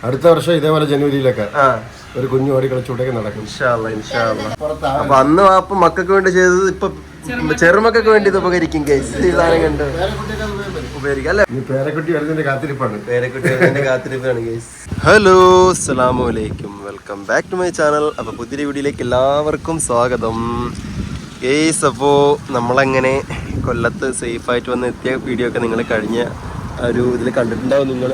അടുത്ത വർഷം ഇതേപോലെ ജനുവരിയിലൊക്കെ ഒരു കുഞ്ഞു ഓടി കളിച്ചൂട്ടൊക്കെ നടക്കും. അപ്പൊ അന്ന് വാപ്പ മക്കൾക്ക് വേണ്ടി ചെയ്തത് ഇപ്പൊ ചെറുമക്കൾക്ക് വേണ്ടി ഇത് ഉപകരിക്കും. ഉപകരിക്കും അല്ലെ? പേരക്കുട്ടി വരുന്നതിന്റെ കാത്തിരിപ്പാണ്. പേരക്കുട്ടി വരുന്നതിന്റെ കാത്തിരിപ്പാണ് ഗൈസ്. ഹലോ, അസ്സലാമു അലൈക്കും, welcome back to my channel. അപ്പൊ പുതിയ വീഡിയോയിലേക്ക് എല്ലാവർക്കും സ്വാഗതം ഗൈസ്. അപ്പോൾ നമ്മളങ്ങനെ കൊല്ലത്ത് സേഫായിട്ട് വന്ന് എത്തിയ വീഡിയോ ഒക്കെ നിങ്ങൾ കഴിഞ്ഞ ഒരു ഇതിൽ കണ്ടിട്ടുണ്ടാവും നിങ്ങൾ.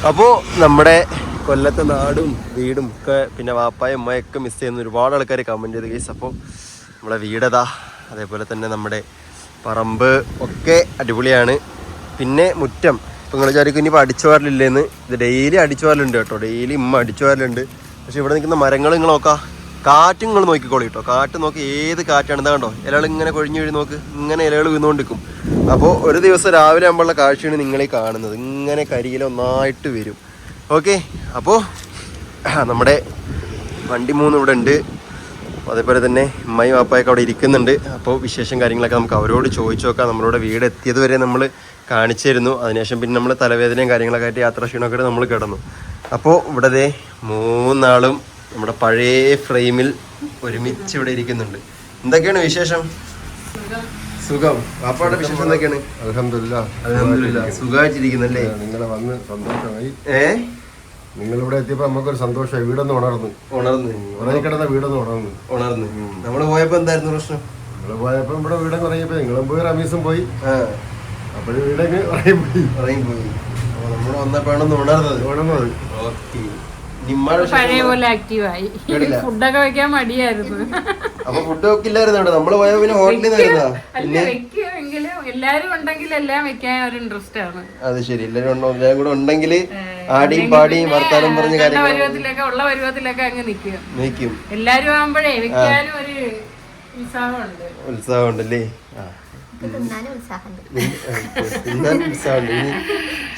അപ്പോൾ നമ്മുടെ കൊല്ലത്തെ നാടും വീടും ഒക്കെ പിന്നെ വാപ്പായും ഉമ്മയൊക്കെ മിസ് ചെയ്യുന്ന ഒരുപാട് ആൾക്കാർ കമൻറ്റ് ചെയ്ത് ഗൈസ്. അപ്പോൾ നമ്മളെ വീടതാ, അതേപോലെ തന്നെ നമ്മുടെ പറമ്പ് ഒക്കെ അടിപൊളിയാണ്. പിന്നെ മുറ്റം ഇപ്പം നിങ്ങൾ വിചാരിക്കും ഇനിയിപ്പോൾ അടിച്ചു വാരലില്ലേന്ന്. ഇത് ഡെയിലി അടിച്ചു വാരലുണ്ട് കേട്ടോ, ഡെയിലി ഉമ്മ അടിച്ചു വാരലുണ്ട്. പക്ഷേ ഇവിടെ നിൽക്കുന്ന മരങ്ങൾ നിങ്ങൾ നോക്കാം, കാറ്റും നിങ്ങൾ നോക്കിക്കോളൂ കേട്ടോ. കാറ്റ് നോക്കി ഏത് കാറ്റാണ്, എന്താ കണ്ടോ ഇലകൾ ഇങ്ങനെ കൊഴിഞ്ഞു വീഴ് നോക്ക്, ഇങ്ങനെ ഇലകൾ വീണുകൊണ്ടിരിക്കും. അപ്പോൾ ഒരു ദിവസം രാവിലെ ആകുമ്പോഴുള്ള കാഴ്ചയാണ് നിങ്ങളീ കാണുന്നത്. ഇങ്ങനെ കരിയില ഒന്നായിട്ട് വരും. ഓക്കെ, അപ്പോൾ നമ്മുടെ വണ്ടി 3 ഇവിടെ ഉണ്ട്. അതേപോലെ തന്നെ ഉമ്മയും വാപ്പായൊക്കെ അവിടെ ഇരിക്കുന്നുണ്ട്. അപ്പോൾ വിശേഷം കാര്യങ്ങളൊക്കെ നമുക്ക് അവരോട് ചോദിച്ചു നോക്കാം. നമ്മളോട് വീട് എത്തിയത് വരെ നമ്മൾ കാണിച്ചു തരുന്നു. അതിനുശേഷം പിന്നെ നമ്മൾ തലവേദനയും കാര്യങ്ങളൊക്കെ ആയിട്ട് യാത്രാ ക്ഷീണമൊക്കെ നമ്മൾ കിടന്നു. അപ്പോൾ ഇവിടെ 3 ആളും നമ്മുടെ പഴയ ഫ്രെയിമിൽ ഒരുമിച്ച് ഇവിടെ ഇരിക്കുന്നുണ്ട്. എന്തൊക്കെയാണ് വിശേഷം? സുഖം. വാപ്പയുടെ വിശേഷം എന്തൊക്കെയാണ്? അൽഹംദുലില്ലാഹ് സുഖമായിട്ടിരിക്കുന്നല്ലേ? നിങ്ങളെ വന്ന് സന്തോഷമായി. നിങ്ങളിവിടെ എത്തിയപ്പോ നമുക്കൊരു സന്തോഷമായി. വീടൊന്ന് ഉണർന്നു ഉറങ്ങിക്കിടന്ന വീടൊന്ന് ഉണർന്നു. നമ്മള് പോയപ്പോ എന്തായിരുന്നു പ്രശ്നം? നിങ്ങള് പോയപ്പോ ഇവിടെ വീടൊക്കെ ഉറങ്ങിയപ്പോ നിങ്ങളും പോയി റമീസും പോയി. അപ്പോഴും വീടൊക്കെ ഉറങ്ങിപ്പോയി. നമ്മള് വന്നപ്പോഴാണ് ഉണർന്നത്. ഓക്കെ, പഴയ പോലെ ആക്റ്റീവായി. ഫുഡൊക്കെ വെക്കാൻ മടിയായിരുന്നു. അപ്പൊ ഫുഡ് വെക്കില്ലായിരുന്നു ഇവിടെ. നമ്മള് പോയ പിന്നെ ഹോട്ടലിൽ വെക്കുമെങ്കിലും എല്ലാരും ഉണ്ടെങ്കിൽ എല്ലാം വെക്കാൻ ഒരു ഇൻട്രസ്റ്റ് ആണ്. അത് ശരി, എല്ലാരും കൂടെ ഉണ്ടെങ്കിൽ ആടിയും പാടിയും വർത്താനം പറഞ്ഞ ഉള്ള പരുവത്തിലൊക്കെ അങ്ങ് നിൽക്കും. എല്ലാരും ആവുമ്പോഴേ വെക്കാനും ഒരു ഉത്സാഹമുണ്ടല്ലേ?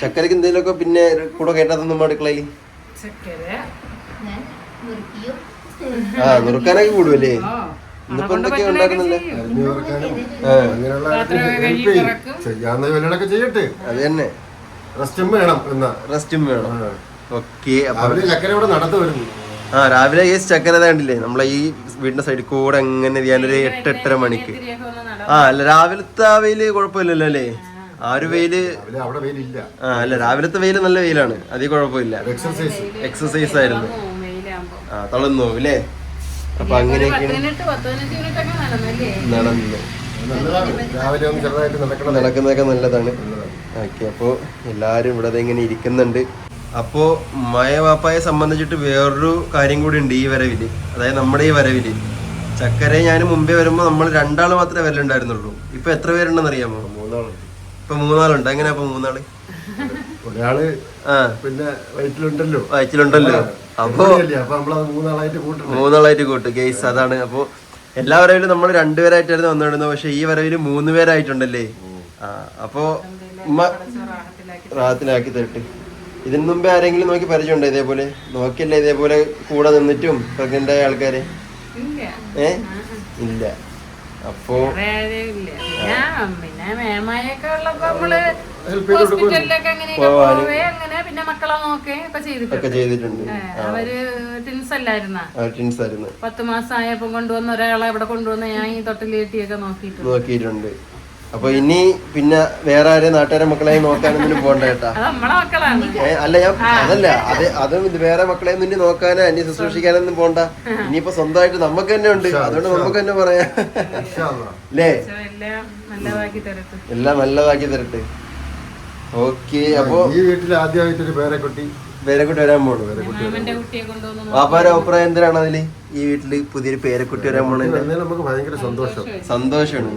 ചക്കരക്ക് എന്തെങ്കിലുമൊക്കെ പിന്നെ കൂടെ കേട്ടാത്തൊന്നും അടുക്കളയിൽ നുറുക്കാനൊക്കെ കൂടുമല്ലേ? ഇന്നിപ്പോ എന്തൊക്കെയാ ഉണ്ടാക്കുന്നില്ലേ? ചെയ്യട്ടെ. അത് തന്നെ, റെസ്റ്റും വേണം. ഓക്കെ, ചക്കര ഇവിടെ നടന്നു വരുന്നു. രാവിലെ ഈ ചക്കര കണ്ടില്ലേ നമ്മളെ ഈ വീടിന്റെ സൈഡിൽ കൂടെ എങ്ങനെ ഞാനൊരു 8-8:30 മണിക്ക്. അല്ല, രാവിലത്തെ ആ വെയില് കുഴപ്പമില്ലല്ലോ അല്ലേ? ആ ഒരു വെയില് അല്ല, രാവിലത്തെ വെയില് നല്ല വെയിലാണ്, അതിൽ കുഴപ്പമില്ല. എക്സസൈസ് ആയിരുന്നു. തളർന്നു അല്ലേ? അപ്പൊ അങ്ങനെയൊക്കെയാണ് നടക്കുന്നതൊക്കെ നല്ലതാണ്. ഓക്കെ, അപ്പോൾ എല്ലാരും ഇവിടെ ഇങ്ങനെ ഇരിക്കുന്നുണ്ട്. അപ്പോൾ വാപ്പായെ സംബന്ധിച്ചിട്ട് വേറൊരു കാര്യം കൂടി ഉണ്ട് ഈ വരവില്. അതായത് നമ്മുടെ ഈ വരവില് ചക്കര ഞാൻ മുമ്പേ വരുമ്പോ നമ്മൾ 2 ആള് മാത്രമേ വരലുണ്ടായിരുന്നുള്ളൂ. ഇപ്പൊ എത്ര പേരുണ്ടെന്ന് അറിയാമോ? 3 ആളുണ്ട്. ഇപ്പൊ 3 ആളുണ്ട്. എങ്ങനെയാ ഇപ്പൊ 3 ആള്? ഒരാള് പിന്നെ വയറ്റിലുണ്ടല്ലോ. അപ്പൊ 3 ആളായിട്ട് കൂട്ടും ഗെയ്സ്. അതാണ്. അപ്പൊ എല്ലാ വരവിലും നമ്മൾ 2 പേരായിട്ടായിരുന്നു വന്നിടുന്നത്. പക്ഷെ ഈ വരവില് 3 പേരായിട്ടുണ്ടല്ലേ? അപ്പൊ ഉമ്മ റാഹത്തിലാക്കി തരട്ടെ. ഇതിനു മുമ്പേ ആരെങ്കിലും നോക്കി പരിചയമുണ്ടോ ഇതേപോലെ? നോക്കിയല്ലേ ഇതേപോലെ കൂടെ നിന്നിട്ടും പ്രഗ്നന്റ് ആയ ആൾക്കാരെ? ഇല്ല. അപ്പോ ഒക്കെ ചെയ്തിട്ടുണ്ട്. അവര് ടിൻസ് അല്ലായിരുന്ന? ടിൻസ് ആയിരുന്നു. 10 മാസം ആയപ്പോ കൊണ്ടുവന്ന ഒരാളെ ഇവിടെ കൊണ്ടുവന്ന ഞാൻ ഈ തൊട്ടിലേട്ടിയൊക്കെ നോക്കിയിട്ടുണ്ട്. അപ്പൊ ഇനി പിന്നെ വേറെ ആരെയും നാട്ടുകാരെ മക്കളെയും നോക്കാനൊന്നും പോകണ്ട കേട്ടാ. അല്ല, ഞാൻ അതല്ല, അതും ഇത് വേറെ മക്കളെയും മുന്നിൽ നോക്കാനോ അന്യ ശുശ്രൂഷിക്കാനൊന്നും പോണ്ട. ഇനിയിപ്പോ സ്വന്തമായിട്ട് നമുക്ക് തന്നെ ഉണ്ട്, അതുകൊണ്ട് നമുക്ക് തന്നെ പറയാം അല്ലേ? എല്ലാം നല്ലതാക്കി തരട്ടെ. ഓക്കെ, അപ്പൊ ഈ വീട്ടിൽ ആദ്യമായിട്ടൊരു പേരക്കുട്ടി വരാൻ പോണു. വാപ്പാരെ അഭിപ്രായം എന്തിനാണ് അതില്? ഈ വീട്ടില് പുതിയൊരു പേരക്കുട്ടി വരാൻ പോണത് നമുക്ക് ഭയങ്കര സന്തോഷമാണ്.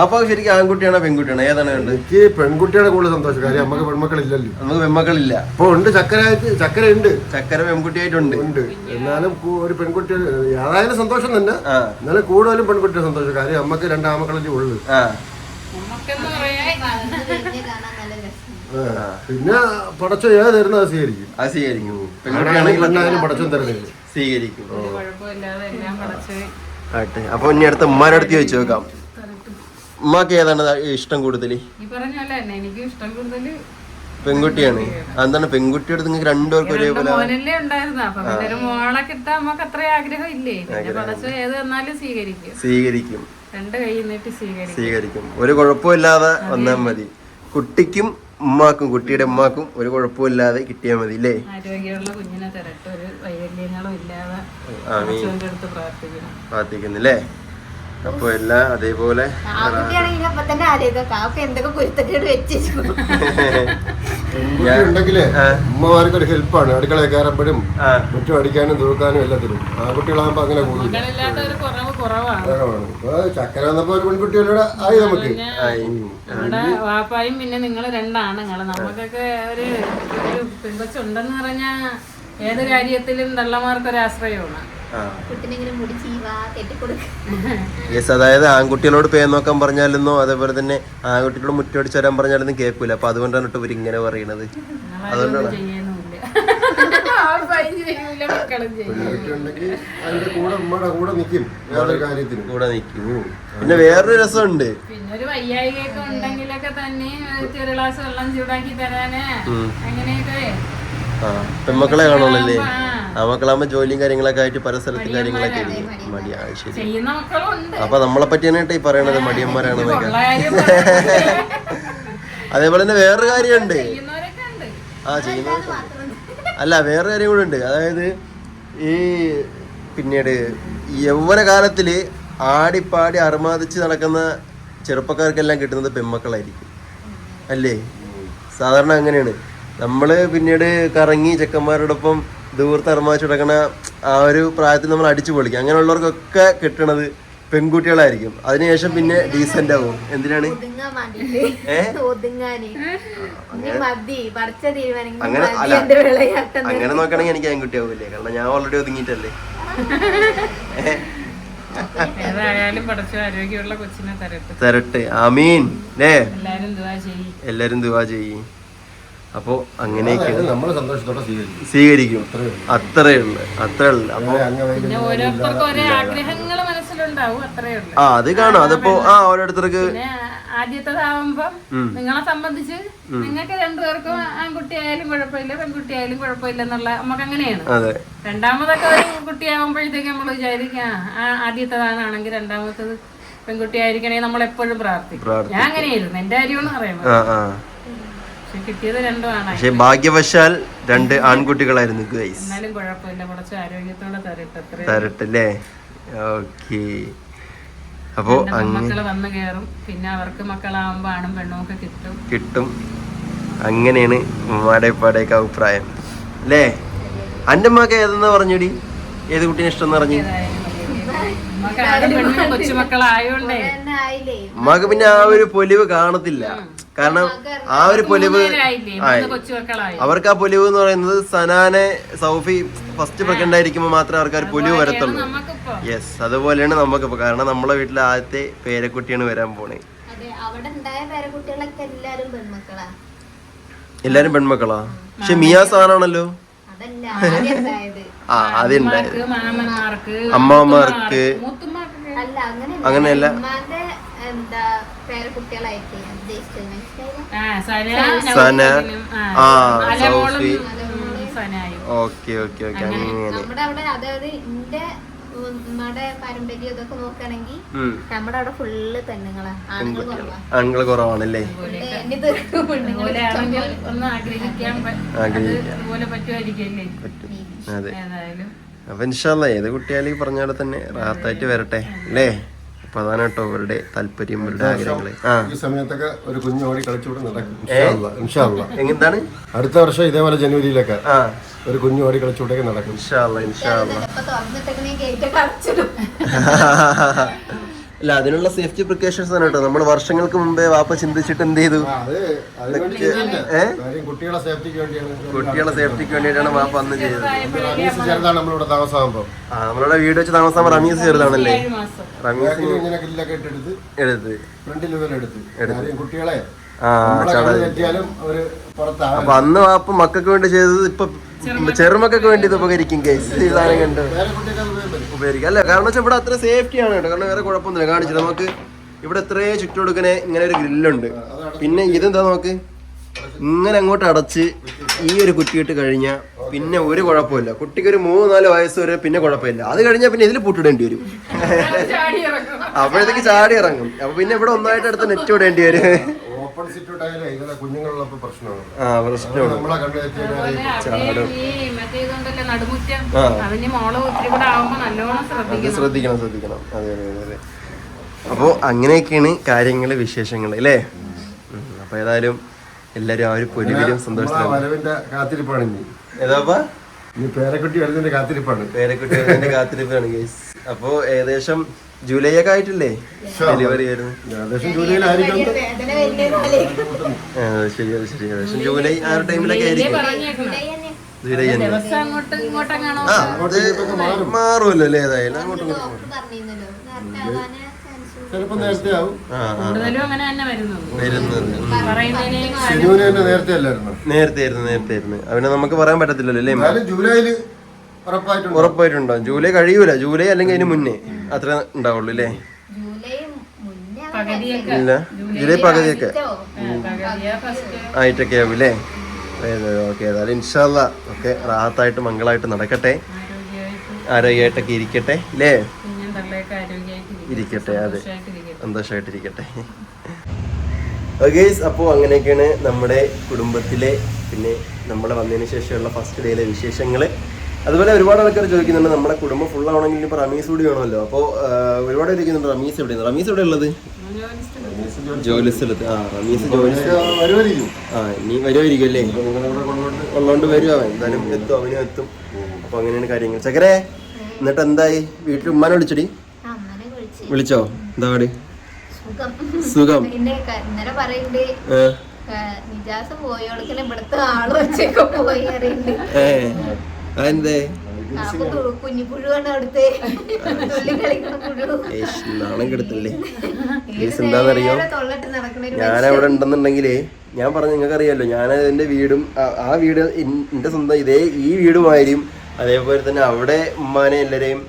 അപ്പൊ ശരിക്കും ആൺകുട്ടിയാണോ പെൺകുട്ടിയാണോ ഏതാണ് വേണ്ടത്? എനിക്ക് പെൺകുട്ടിയാണ് കൂടുതൽ സന്തോഷം. കാര്യം നമുക്ക് പെൺമക്കളില്ലല്ലോ. നമുക്ക് പെൺമക്കളില്ല. ഇപ്പൊ ഉണ്ട്, ചക്കര ഉണ്ട്, ചക്കര പെൺകുട്ടിയായിട്ടുണ്ട്. എന്നാലും ഒരു പെൺകുട്ടി ഏതായാലും സന്തോഷം തന്നെ. എന്നാലും കൂടുതലും പെൺകുട്ടിയുടെ സന്തോഷം. കാര്യം നമുക്ക് 2 ആമക്കളല്ലേ ഉള്ളു. പിന്നെ പടച്ചോ ഏത് തരുന്ന അത് സ്വീകരിക്കും. പെൺകുട്ടിയാണെങ്കിലും പടച്ചോ തരുന്നില്ല, സ്വീകരിക്കും. അപ്പൊ ഇനി അടുത്ത ഉമ്മാരുടെ അടുത്ത് ചോദിച്ചു നോക്കാം. ഉമ്മാക്ക് ഏതാണ് ഇഷ്ടം കൂടുതൽ? എനിക്ക് ഇഷ്ടം കൂടുതൽ പെൺകുട്ടിയാണ്. എന്താണ് പെൺകുട്ടിയുടെ നിങ്ങൾക്ക് രണ്ടുപേർക്കും ഒരേപോലെ? മോനല്ലേ ഉണ്ടായിരുന്നു. അപ്പൊ പിന്നെ ഒരു മോളെ കിട്ടാൻ നമുക്ക് അത്ര ആഗ്രഹം ഇല്ലേ? പിന്നെ പടച്ചു ഏത് വന്നാലും സ്വീകരിക്കും. രണ്ട് കൈ നീട്ടി സ്വീകരിക്കും. ഒരു കുഴപ്പമില്ലാതെ വന്നാൽ മതി. കുട്ടിക്കും ഉമ്മാക്കും, കുട്ടിയുടെ ഉമ്മാക്കും ഒരു കുഴപ്പമില്ലാതെ കിട്ടിയാൽ മതി അല്ലേ? ആരോഗ്യമുള്ള കുഞ്ഞിനെ തരട്ടെ, ഒരു വൈകല്യങ്ങളും ഇല്ലാതെ പ്രാർത്ഥിക്കുന്നില്ലേ? അപ്പൊ എല്ലാം അതേപോലെ ഉണ്ടെങ്കിലേ ഉമ്മമാർക്ക് ഒരു ഹെൽപ്പാണ്. അടുക്കളയിൽ കയറപ്പോഴും മുറ്റം അടിക്കാനും തൂക്കാനും എല്ലാത്തിനും. ആൺകുട്ടികളാകുമ്പോ അങ്ങനെ കൂടുതലാണ്. ചക്കര വന്നപ്പോ ഒരു പെൺകുട്ടികളുടെ ആയി നമുക്ക് വാപ്പായും പിന്നെ നിങ്ങൾ രണ്ടാണുങ്ങള്. നമുക്കൊക്കെ ഒരു പെൺകൊച്ചുണ്ടെന്ന് പറഞ്ഞാ ഏത് കാര്യത്തിലും തള്ളമാർക്കൊരാശ്രയമാണ്. അതായത് ആൺകുട്ടികളോട് പേ നോക്കാൻ പറഞ്ഞാലെന്നോ അതേപോലെ തന്നെ ആൺകുട്ടികളോട് മുറ്റടിച്ചു വരാൻ പറഞ്ഞാലൊന്നും കേൾക്കൂല. അപ്പൊ അതുകൊണ്ടാണ് ഇവർ ഇങ്ങനെ പറയണത്. അതുകൊണ്ടാണ് കൂടെ നിൽക്കും. പിന്നെ വേറൊരു രസമുണ്ട്. പിന്നെ ഒരു വയ്യായികയൊക്കെ ഉണ്ടെങ്കിലൊക്കെ തന്നെ ചെറു ഗ്ലാസ് വെള്ളം ചൂടാക്കി തരാന് അങ്ങനെയൊക്കെ പെൺമക്കളെ കാണുള്ളല്ലേ? ആ മക്കളാകുമ്പോ ജോലിയും കാര്യങ്ങളൊക്കെ ആയിട്ട് പല സ്ഥലത്തും കാര്യങ്ങളൊക്കെ മടിയാ. ശരി. അപ്പൊ നമ്മളെ പറ്റിയാണ് കേട്ടോ ഈ പറയണത് മടിയന്മാരാണെന്നൊക്കെ. അതേപോലെ തന്നെ വേറൊരു കാര്യമുണ്ട്. ചെയ്യുന്നവരൊക്കെ അല്ല, വേറെ കാര്യം കൂടെ ഉണ്ട്. അതായത് ഈ പിന്നീട് യൗവന കാലത്തില് ആടിപ്പാടി അർമാദിച്ച് നടക്കുന്ന ചെറുപ്പക്കാർക്കെല്ലാം കിട്ടുന്നത് പെൺമക്കളായിരിക്കും അല്ലേ? സാധാരണ അങ്ങനെയാണ്. നമ്മള് പിന്നീട് കറങ്ങി ചെക്കന്മാരോടൊപ്പം ദൂരത്ത് അർമാദിച്ച് നടക്കണ ആ ഒരു പ്രായത്തിൽ നമ്മൾ അടിച്ചു പൊളിക്കും. അങ്ങനെയുള്ളവർക്കൊക്കെ കിട്ടണത് പെൺകുട്ടികളായിരിക്കും. അതിനുശേഷം പിന്നെ ഡീസന്റ് ആവും. എന്തിനാണ്? അങ്ങനെ നോക്കണെങ്കിൽ എനിക്ക് ആൺകുട്ടി ആവൂലേ? കാരണം ഞാൻ ഓൾറെഡി ഒതുങ്ങിയിട്ടല്ലേ. തരട്ടെ. ആമീൻ. എല്ലാരും ദുആ ചെയ്യും. അപ്പോ അങ്ങനെയൊക്കെ സ്വീകരിക്കും. അത്രേ ഉള്ളു. അപ്പൊ അത് കാണും. അതിപ്പോ ഓരോരുത്തർക്ക് ആദ്യത്തേതാവുമ്പോ നിങ്ങളെ സംബന്ധിച്ച് നിങ്ങൾക്ക് രണ്ടുപേർക്കും ആൺകുട്ടി ആയാലും കുഴപ്പമില്ല പെൺകുട്ടി ആയാലും കുഴപ്പമില്ല എന്നുള്ള നമുക്ക് അങ്ങനെയാണ്. രണ്ടാമതൊക്കെ ഒരു കുട്ടിയാകുമ്പോഴത്തേക്ക് നമ്മൾ വിചാരിക്കാം ആദ്യത്തേതാണെങ്കിൽ രണ്ടാമത്തത് പെൺകുട്ടി ആയിരിക്കണേ നമ്മൾ എപ്പോഴും പ്രാർത്ഥിക്കും. ഞാൻ അങ്ങനെയായിരുന്നു. എന്റെ കാര്യമാണ് പറയുന്നത്. കിട്ടിയത് രണ്ടുമാണ്. പക്ഷെ ഭാഗ്യവശാൽ രണ്ട് ആൺകുട്ടികളായിരുന്നു. എന്നാലും കുഴപ്പമില്ല, കുറച്ച് ആരോഗ്യത്തോടെ തരട്ടല്ലേ? ഓക്കെ. അപ്പോ മക്കള് വന്നു കയറും. പിന്നെ അവർക്ക് മക്കളാവുമ്പോ ആണും പെണ്ണും ഒക്കെ കിട്ടും. അങ്ങനെയാണ് ഉമ്മാടെ ഉപ്പാടെയൊക്കെ അഭിപ്രായം അല്ലേ? അന്റെ ഉമ്മക്ക് ഏതെന്ന് പറഞ്ഞൂടി? ഏത് കുട്ടീനെ ഇഷ്ടം എന്ന് പറഞ്ഞു? കൊച്ചുമക്കളായോണ്ടേ ഉമ്മാക്ക് പിന്നെ ആ ഒരു പൊലിവ് കാണത്തില്ല. കാരണം ആ ഒരു പൊലിവ് അവർക്ക് ആ പൊലിവ് എന്ന് പറയുന്നത് സനാനെ സൗഫി ഫസ്റ്റ് പ്രഗ്നന്റ് ആയിരിക്കുമ്പോൾ മാത്രമേ അവർക്ക് ഒരു പൊലിവ് വരത്തുള്ളൂ. യെസ്, അതുപോലെയാണ് നമുക്കിപ്പോ. കാരണം നമ്മളെ വീട്ടിലെ ആദ്യത്തെ പേരക്കുട്ടിയാണ് വരാൻ പോണേ. എല്ലാരും പെൺമക്കളാ. പക്ഷെ മിയാസ് ആണാണല്ലോ. ആദ്യം ഉണ്ടായത് അമ്മമാർക്ക് അങ്ങനെയല്ല. സന, സൗഫി. ഓക്കെ. ആണുങ്ങൾ കുറവാണല്ലേ? അതെ. അപ്പൊ ഇൻഷാല്ലാ ഏത് കുട്ടിയാലും പറഞ്ഞ പോലെ തന്നെ റാഹത്തായിട്ട് വരട്ടെ അല്ലേ? അപ്പൊ അതാണ് കേട്ടോ അവരുടെ താല്പര്യം, അവരുടെ ആഗ്രഹങ്ങള്. ഈ സമയത്തൊക്കെ ഒരു കുഞ്ഞോടി കളിച്ചുകൂടെ നടക്കും. എന്താണ് അടുത്ത വർഷം ഇതേപോലെ ജനുവരിയിലൊക്കെ ഒരു കുഞ്ഞോടി കളിച്ചുകൂടെ നടക്കും. അല്ല, അതിനുള്ള സേഫ്റ്റി പ്രിക്കോഷൻസ് ആണ് കേട്ടോ. നമ്മൾ വർഷങ്ങൾക്ക് മുമ്പേ വാപ്പ ചിന്തിച്ചിട്ട് എന്ത് ചെയ്തു? കുട്ടികളെ സേഫ്റ്റിക്ക് വേണ്ടിയിട്ടാണ് വാപ്പ അന്ന് ചെയ്തത്. നമ്മളുടെ വീട് വെച്ച് താമസാകുമ്പോ റമീസ് ചെറുതാണല്ലേ? റമീസ് കുട്ടികളെ അപ്പൊ അന്ന് വാപ്പ മക്കൾക്ക് വേണ്ടി ചെയ്തത് ഇപ്പൊ ചെറുമക്കൊക്കെ വേണ്ടി ഇത് ഉപകരിക്കും. കേസ് സാധനം കണ്ട് ഉപകരിക്കും അല്ല? കാരണം വെച്ചാൽ ഇവിടെ അത്ര സേഫ്റ്റി ആണ് കേട്ടോ. കാരണം വേറെ കുഴപ്പമൊന്നുമില്ല. കാണിച്ചില്ല നമുക്ക് ഇവിടെ എത്രയോ ചുറ്റുകൊടുക്കണേ ഇങ്ങനെ ഒരു ഗ്രില്ലുണ്ട്. പിന്നെ ഇതെന്താ നമുക്ക് ഇങ്ങനെ അങ്ങോട്ട് അടച്ച് ഈ ഒരു കുറ്റിയിട്ട് കഴിഞ്ഞാൽ പിന്നെ ഒരു കുഴപ്പമില്ല. കുട്ടിക്ക് ഒരു 3-4 വയസ്സ് വരെ പിന്നെ കുഴപ്പമില്ല. അത് കഴിഞ്ഞാൽ പിന്നെ ഇതിൽ പൂട്ടിടേണ്ടി വരും. അപ്പോഴത്തേക്ക് ചാടി ഇറങ്ങും. അപ്പൊ പിന്നെ ഇവിടെ ഒന്നായിട്ട് അടുത്ത് നെറ്റ് വിടേണ്ടി വരും. ഓപ്പൺ സിറ്റ് ടൈലേ ഇങ്ങനെ കുഞ്ഞുങ്ങളുള്ളപ്പോൾ പ്രശ്നമാണ്. പ്രശ്നമാണ്. നമ്മളെ കണ്ടുവെച്ചാൽ ശ്രദ്ധിക്കണം. അതെ. അപ്പോൾ അങ്ങനെയൊക്കെയാണ് കാര്യങ്ങൾ, വിശേഷങ്ങൾ അല്ലേ. അപ്പൊ ഏതായാലും എല്ലാരും ആ ഒരു പൊലിവിലും സന്തോഷത്തിലും വരവിന്റെ കാത്തിരിപ്പാണ്. ഇനി ഏതാപ്പാ ഇനി പേരക്കുട്ടി വരുന്നതിന്റെ കാത്തിരിപ്പാണ്. പേരക്കുട്ടി വരുന്നതിന്റെ കാത്തിരിപ്പാണ് ഗൈസ്. അപ്പോ ഏകദേശം ജൂലൈ ഒക്കെ ആയിട്ടില്ലേ ഡെലിവറി വരുന്നത്? ഏകദേശം ജൂലൈയിലായിരിക്കും. ശരി. ഏകദേശം ജൂലൈ ആ ഒരു ടൈമിലൊക്കെ ആയിരിക്കും. ജൂലൈ തന്നെ മാറുമല്ലോ അല്ലേ. ഏതായാലും അങ്ങോട്ടും ചിലപ്പോ നേരത്തെ ആവും. നേരത്തെ അവനെ നമുക്ക് പറയാൻ പറ്റത്തില്ലല്ലോ അല്ലേ. ജൂലൈയിൽ ഉറപ്പായിട്ടുണ്ടോ? ജൂലൈ കഴിയൂല. ജൂലൈ അല്ലെങ്കിൽ അതിന് മുന്നേ അത്ര ഉണ്ടാവുള്ളൂ അല്ലേ. ഇല്ല, ജൂലൈ പകുതിയൊക്കെ ആയിട്ടൊക്കെ ആവും അല്ലേ. ഓക്കെ, ഏതായാലും ഇൻഷാല്ലാ ഒക്കെ റാഹത്തായിട്ട് മംഗളായിട്ട് നടക്കട്ടെ, ആരോഗ്യമായിട്ടൊക്കെ ഇരിക്കട്ടെ അല്ലേ. ഇരിക്കട്ടെ, അതെ, സന്തോഷമായിട്ടിരിക്കട്ടെ. ഗൈസ്, അപ്പോൾ അങ്ങനെയൊക്കെയാണ് നമ്മുടെ കുടുംബത്തിലെ പിന്നെ നമ്മൾ വന്നതിന് ശേഷമുള്ള ഫസ്റ്റ് ഡേയിലെ വിശേഷങ്ങൾ. അതുപോലെ ഒരുപാട് ആൾക്കാർ ചോദിക്കുന്നുണ്ട് നമ്മുടെ കുടുംബം ഫുൾ ആവണമെങ്കിൽ ഇപ്പോൾ റമീസ് കൂടി വേണമല്ലോ. അപ്പോൾ ഒരുപാട് ഇരിക്കുന്നുണ്ട്. റമീസ് എവിടെയാണ്? റമീസ് എവിടെ ഉള്ളത്? ജോലി സ്ഥലത്ത്. റമീസ് ജോലി ഇനി വരുമായിരിക്കും അല്ലേ. ഉള്ളതുകൊണ്ട് വരും അവൻ. എന്തായാലും എത്തും, അവനും എത്തും. അപ്പോൾ അങ്ങനെയാണ് കാര്യങ്ങൾ. ചക്കരെ, എന്നിട്ട് എന്തായി? വീട്ടിൽ ഉമ്മാനെ വിളിച്ചടി? വിളിച്ചോ? എന്താ പാട്? സുഖം. അതെന്തേ? നാണം കെടുത്തല്ലേ. എന്താന്നറിയോ, ഞാനവിടെ ഉണ്ടെന്നുണ്ടെങ്കിലേ ഞാൻ പറഞ്ഞു, നിങ്ങൾക്ക് അറിയാമല്ലോ, ഞാൻ എൻ്റെ വീടും ആ വീട് എൻ്റെ സ്വന്തം ഈ വീടുമായിരിക്കും. അതേപോലെ തന്നെ അവിടെ ഉമ്മാനെ എല്ലാവരെയും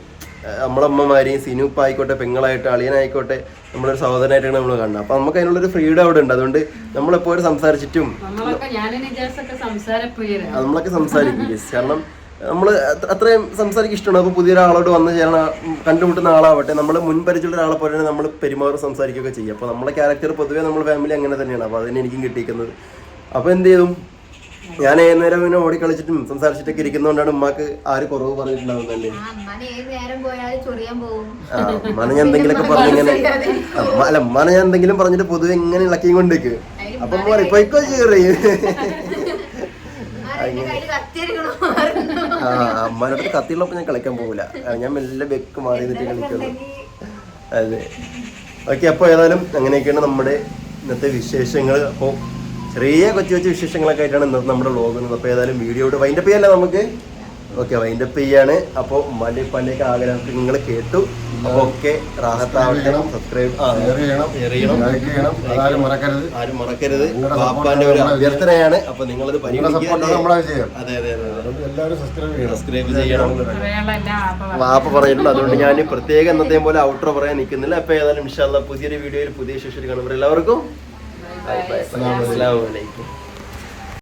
നമ്മളെ അമ്മമാരെയും സിനുപ്പ് ആയിക്കോട്ടെ, പെങ്ങളായിട്ട്, അളിയനായിക്കോട്ടെ, നമ്മളൊരു സഹോദരനായിട്ടാണ് നമ്മൾ കാണുന്നത്. അപ്പൊ നമുക്ക് അതിനുള്ളൊരു ഫ്രീഡം അവിടെ ഉണ്ട്. അതുകൊണ്ട് നമ്മളെപ്പോഴും സംസാരിച്ചിട്ടും നമ്മളൊക്കെ സംസാരിക്കും. കാരണം നമ്മൾ അത്രയും സംസാരിക്കാൻ ഇഷ്ടമാണ്. അപ്പോൾ പുതിയൊരാളോട് വന്ന് ചേർന്ന കണ്ടുമുട്ടുന്ന ആളാവട്ടെ, നമ്മൾ മുൻപരിചയുള്ള ഒരാളെ പോലെ തന്നെ നമ്മൾ പെരുമാറും, സംസാരിക്കുകയൊക്കെ ചെയ്യും. അപ്പോൾ നമ്മളെ ക്യാരക്ടർ പൊതുവേ നമ്മുടെ ഫാമിലി അങ്ങനെ തന്നെയാണ്. അപ്പോൾ അതിന് എനിക്കും കിട്ടിയിരിക്കുന്നത്. അപ്പോൾ എന്ത് ചെയ്തു, ഞാൻ ഏത് നേരം ഇങ്ങനെ ഓടിക്കളിച്ചിട്ടും സംസാരിച്ചിട്ടൊക്കെ ഇരിക്കുന്നതുകൊണ്ടാണ് ഉമ്മാക്ക് ആര് കുറവ് പറഞ്ഞിട്ടുണ്ടാവുന്നല്ലേ. ഉമ്മാനെ ഞാൻ എന്തെങ്കിലുമൊക്കെ പറഞ്ഞിങ്ങനെ ഉമ്മാനെ ഞാൻ എന്തെങ്കിലും പറഞ്ഞിട്ട് പൊതുവെ ഇങ്ങനെ ഇളക്കിയും കൊണ്ടേക്ക്. അപ്പൊ ഉമ്മ പറയും പൊയ്ക്കോ ചേറി. അമ്മാനോട് കത്തിയുള്ളപ്പോ ഞാൻ കളിക്കാൻ പോകില്ല. ഞാൻ മെല്ലെ ബെക്ക് മാറി നിന്നിട്ട് കളിക്കുള്ളൂ. അതെ, ഓക്കെ. അപ്പോൾ ഏതായാലും അങ്ങനെയൊക്കെയാണ് നമ്മുടെ ഇന്നത്തെ വിശേഷങ്ങൾ. അപ്പോൾ ചെറിയ കൊച്ചു വിശേഷങ്ങളൊക്കെ ആയിട്ടാണ് ഇന്നത്തെ നമ്മുടെ വ്ളോഗ്. അപ്പോൾ ഏതായാലും വീഡിയോയുടെ വൈൻഡപ്പ് ചെയ്യല്ലേ നമുക്ക്. ഓക്കെ, വൈൻഡപ്പ് ചെയ്യാണ്. അപ്പോൾ ഉമ്മാൻ്റെ ഉപ്പാൻ്റെയൊക്കെ ആഗ്രഹമൊക്കെ നിങ്ങൾ കേട്ടു. അപ്പോൾ ഒക്കെ റാഹത്താവട്ടെ. സബ്സ്ക്രൈബ് ചെയ്യണം, ആരും മറക്കരുത്. പാപ്പാന്റെ ഒരു അഭ്യർത്ഥനയാണ്. അപ്പൊ നിങ്ങളത് സബ്സ്ക്രൈബ് ചെയ്യണം. വാപ്പ പറയുന്നുണ്ട്. അതുകൊണ്ട് ഞാൻ പ്രത്യേകം എന്നത്തെ പോലെ ഔട്ട്രോ പറയാൻ നിൽക്കുന്നില്ല. അപ്പൊ ഏതായാലും ഇൻഷാ അല്ലാഹ് പുതിയൊരു വീഡിയോയിൽ പുതിയ ശേഷം കാണുമ്പോൾ എല്ലാവർക്കും അസ്സലാമു അലൈക്കും.